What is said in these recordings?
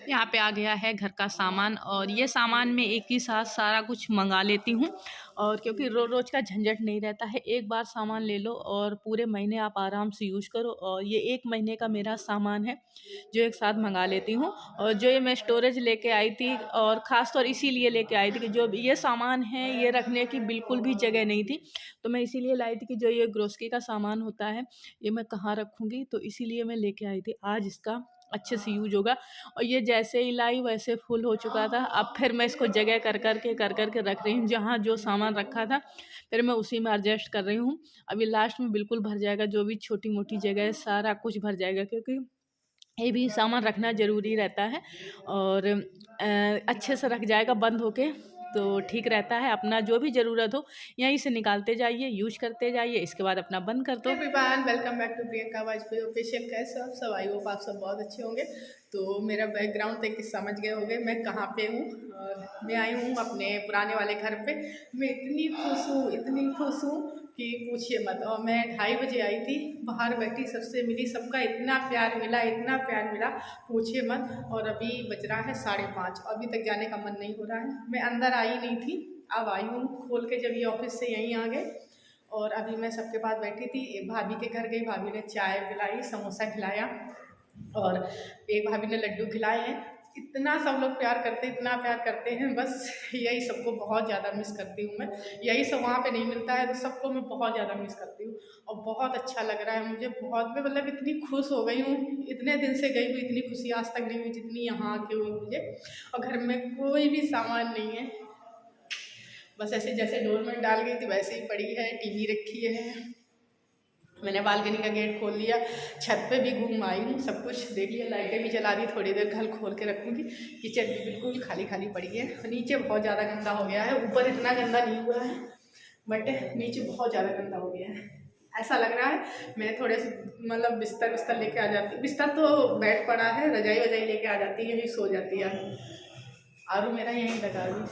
यहाँ पे आ गया है घर का सामान, और ये सामान में एक ही साथ सारा कुछ मंगा लेती हूँ, और क्योंकि रोज़ रोज़ का झंझट नहीं रहता है। एक बार सामान ले लो और पूरे महीने आप आराम से यूज़ करो। और ये 1 महीने का मेरा सामान है जो एक साथ मंगा लेती हूँ। और जो ये मैं स्टोरेज लेके आई थी, और ख़ास तौर इसीलिए लेके आई थी कि जो ये सामान है ये रखने की बिल्कुल भी जगह नहीं थी। तो मैं इसीलिए लाई थी कि जो ये ग्रोसरी का सामान होता है ये मैं कहाँ रखूँगी, तो इसीलिए मैं लेके आई थी। आज इसका अच्छे से यूज़ होगा। और ये जैसे ही लाई वैसे फुल हो चुका था। अब फिर मैं इसको जगह कर कर के रख रही हूँ, जहाँ जो सामान रखा था फिर मैं उसी में एडजस्ट कर रही हूँ। अभी लास्ट में बिल्कुल भर जाएगा, जो भी छोटी-मोटी जगह है सारा कुछ भर जाएगा, क्योंकि ये भी सामान रखना ज़रूरी रहता है। और अच्छे से रख जाएगा बंद होके, तो ठीक रहता है। अपना जो भी ज़रूरत हो यहीं से निकालते जाइए, यूज़ करते जाइए, इसके बाद अपना बंद कर दो। Everyone, welcome back to Priyanka Vajpayee official. कैसे हो आप सब? आई होप आप सब बहुत अच्छे होंगे। तो मेरा बैकग्राउंड देख के समझ गए होंगे मैं कहाँ पे हूँ। और मैं आई हूँ अपने पुराने वाले घर पे। मैं इतनी खुश हूँ, इतनी खुश हूँ कि पूछिए मत। और मैं 2:30 बजे आई थी, बाहर बैठी, सबसे मिली, सबका इतना प्यार मिला, इतना प्यार मिला, पूछिए मत। और अभी बज रहा है 5:30, अभी तक जाने का मन नहीं हो रहा है। मैं अंदर आई नहीं थी, अब आई हूँ खोल के, जब ये ऑफिस से यहीं आ गए। और अभी मैं सबके पास बैठी थी, एक भाभी के घर गई, भाभी ने चाय पिलाई, समोसा खिलाया, और एक भाभी ने लड्डू खिलाए हैं। इतना सब लोग प्यार करते, इतना प्यार करते हैं, बस यही सबको बहुत ज़्यादा मिस करती हूँ मैं। यही सब वहाँ पे नहीं मिलता है, तो सबको मैं बहुत ज़्यादा मिस करती हूँ। और बहुत अच्छा लग रहा है मुझे, बहुत, मैं मतलब इतनी खुश हो गई हूँ। इतने दिन से गई हुई इतनी खुशी आज तक नहीं हुई जितनी यहाँ आके हुई मुझे। और घर में कोई भी सामान नहीं है, बस ऐसे जैसे डोरमेट डाल गई थी वैसे ही पड़ी है, टीवी रखी है। मैंने बालकनी का गेट खोल लिया, छत पे भी घूम आई हूँ, सब कुछ देख लिया, लाइटें भी जला दी, थोड़ी देर घर खोल के रखूँगी। किचन भी बिल्कुल खाली खाली पड़ी है। नीचे बहुत ज़्यादा गंदा हो गया है, ऊपर इतना गंदा नहीं हुआ है, बट नीचे बहुत ज़्यादा गंदा हो गया है। ऐसा लग रहा है मैं थोड़े से मतलब बिस्तर विस्तर लेके आ जाती, बिस्तर तो बेड पड़ा है, रजाई वजाई लेके आ जाती है, यही सो जाती है। आरू मेरा यहीं लगा हुई।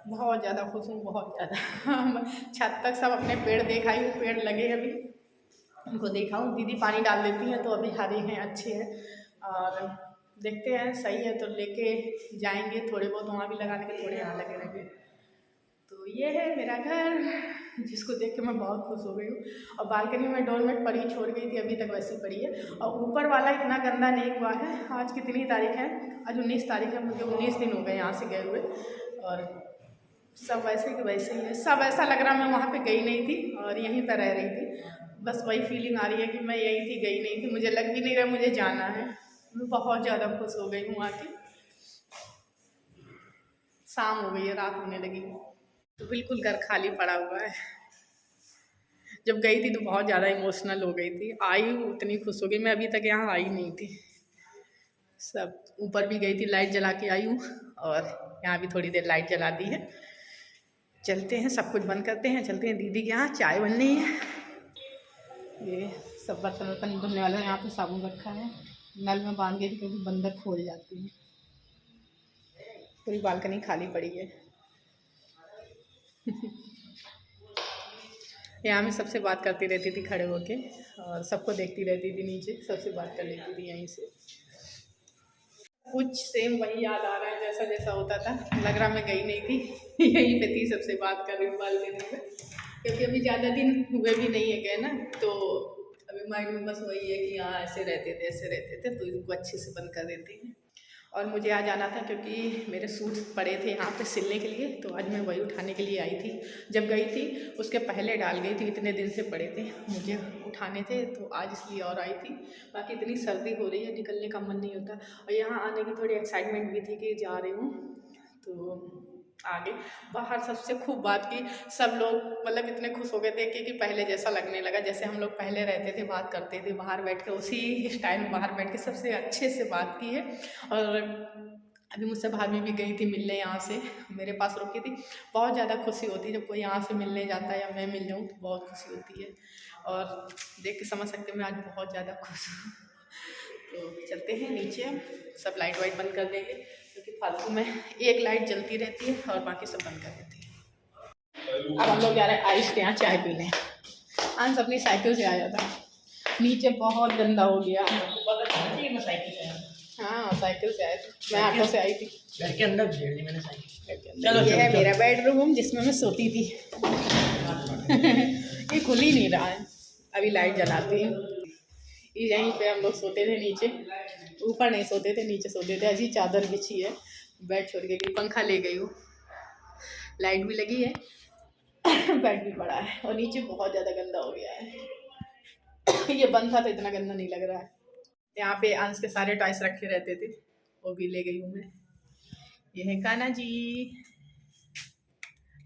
बहुत ज़्यादा खुश हूँ, बहुत ज़्यादा। छत तक सब अपने पेड़ देखा ही हूँ, पेड़ लगे अभी उनको देखा हूँ। दीदी पानी डाल देती हैं तो अभी हरे हैं, अच्छे हैं। और देखते हैं सही है तो लेके जाएंगे, थोड़े बहुत वहाँ भी लगाने के, थोड़े यहाँ लगे रहेंगे। तो ये है मेरा घर, जिसको देख के मैं बहुत खुश हो गई हूँ। और बालकनी में डोरमेट पड़ी छोड़ गई थी, अभी तक वैसी पड़ी है। और ऊपर वाला इतना गंदा नहीं हुआ है। आज कितनी तारीख है? आज 19 तारीख है, मुझे 19 दिन हो गए यहाँ से गए हुए। और सब वैसे कि वैसे ही है, सब ऐसा लग रहा मैं वहाँ पे गई नहीं थी और यहीं पर रह रही थी। बस वही फीलिंग आ रही है कि मैं यहीं थी, गई नहीं थी, मुझे लग भी नहीं रहा मुझे जाना है। मैं बहुत ज़्यादा खुश हो गई हूँ आके। शाम हो गई है, रात होने लगी, तो बिल्कुल घर खाली पड़ा हुआ है। जब गई थी तो बहुत ज़्यादा इमोशनल हो गई थी, आई हूँ उतनी खुश हो गई। मैं अभी तक यहाँ आई नहीं थी। सब ऊपर भी गई थी, लाइट जला के आई हूँ, और यहाँ भी थोड़ी देर लाइट जला दी है। चलते हैं, सब कुछ बंद करते हैं, चलते हैं दीदी के यहाँ, चाय बननी है। ये सब बर्तन वर्तन धुलने वाला है, यहाँ पे साबुन रखा है, नल में बांध गई थी क्योंकि बंदर खोल जाती है। पूरी बालकनी खाली पड़ी है। यहाँ मैं सबसे बात करती रहती थी खड़े होके, और सबको देखती रहती थी नीचे, सबसे बात कर लेती थी यहीं से। कुछ सेम वही याद आ रहा है जैसा जैसा होता था, लग रहा मैं गई नहीं थी। यहीं पे थी, सबसे बात कर रही हूँ बालकनी में, क्योंकि अभी ज़्यादा दिन हुए भी नहीं है गए ना, तो अभी माइंड में बस वही है कि हाँ ऐसे रहते थे, ऐसे रहते थे, तो इनको अच्छे से बंद कर देते हैं। और मुझे आज आना था क्योंकि मेरे सूट पड़े थे यहाँ पे सिलने के लिए, तो आज मैं वही उठाने के लिए आई थी। जब गई थी उसके पहले डाल गई थी, इतने दिन से पड़े थे, मुझे उठाने थे, तो आज इसलिए और आई थी। बाकी इतनी सर्दी हो रही है, निकलने का मन नहीं होता। और यहाँ आने की थोड़ी एक्साइटमेंट भी थी कि जा रही हूँ, तो आगे बाहर सबसे खूब बात की। सब लोग मतलब इतने खुश हो गए थे कि पहले जैसा लगने लगा, जैसे हम लोग पहले रहते थे, बात करते थे बाहर बैठ के, उसी स्टाइल में बाहर बैठ के सबसे अच्छे से बात की है। और अभी मुझसे भाभी भी गई थी मिलने, यहाँ से मेरे पास रुकी थी। बहुत ज़्यादा खुशी होती है जब कोई यहाँ से मिलने जाता है या मैं मिल जाऊँ, तो बहुत खुशी होती है। और देख के समझ सकते हैं मैं आज बहुत ज़्यादा खुश हूँ। तो चलते हैं नीचे, सब लाइट वाइट बंद कर देंगे, क्योंकि फालतू में एक लाइट जलती रहती है और बाकी सब बंद कर देती है। अब हम लोग जा रहे हैं आयुष के यहाँ चाय पीने। अंश अपनी साइकिल से आया था, नीचे बहुत गंदा हो गया। साइकिल से आए थे, मैं ऑटो से आई थी। घर के अंदर भेड़ दी मैंने साइकिल। चलो ये है मेरा बेडरूम जिसमें मैं सोती थी। ये खुल ही नहीं रहा है, अभी लाइट जलाती हूँ। यहीं पे हम लोग सोते थे, नीचे ऊपर नहीं सोते थे, नीचे सोते थे। अजी चादर बिछी है, बेड छोड़ के गई, पंखा ले गई हूँ, लाइट भी लगी है, बेड भी पड़ा है और नीचे बहुत ज़्यादा गंदा हो गया है। ये बंद था तो इतना गंदा नहीं लग रहा है। यहाँ पे अंश के सारे टॉयस रखे रहते थे, वो भी ले गई हूँ मैं। ये है कान्हा जी।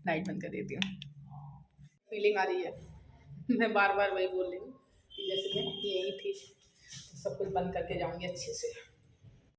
लाइट बंद कर देती हूँ। फीलिंग आ रही है, मैं बार बार वही बोल रही हूँ कि जैसे मैं यही थी, सब कुछ बंद करके जाऊँगी अच्छे से।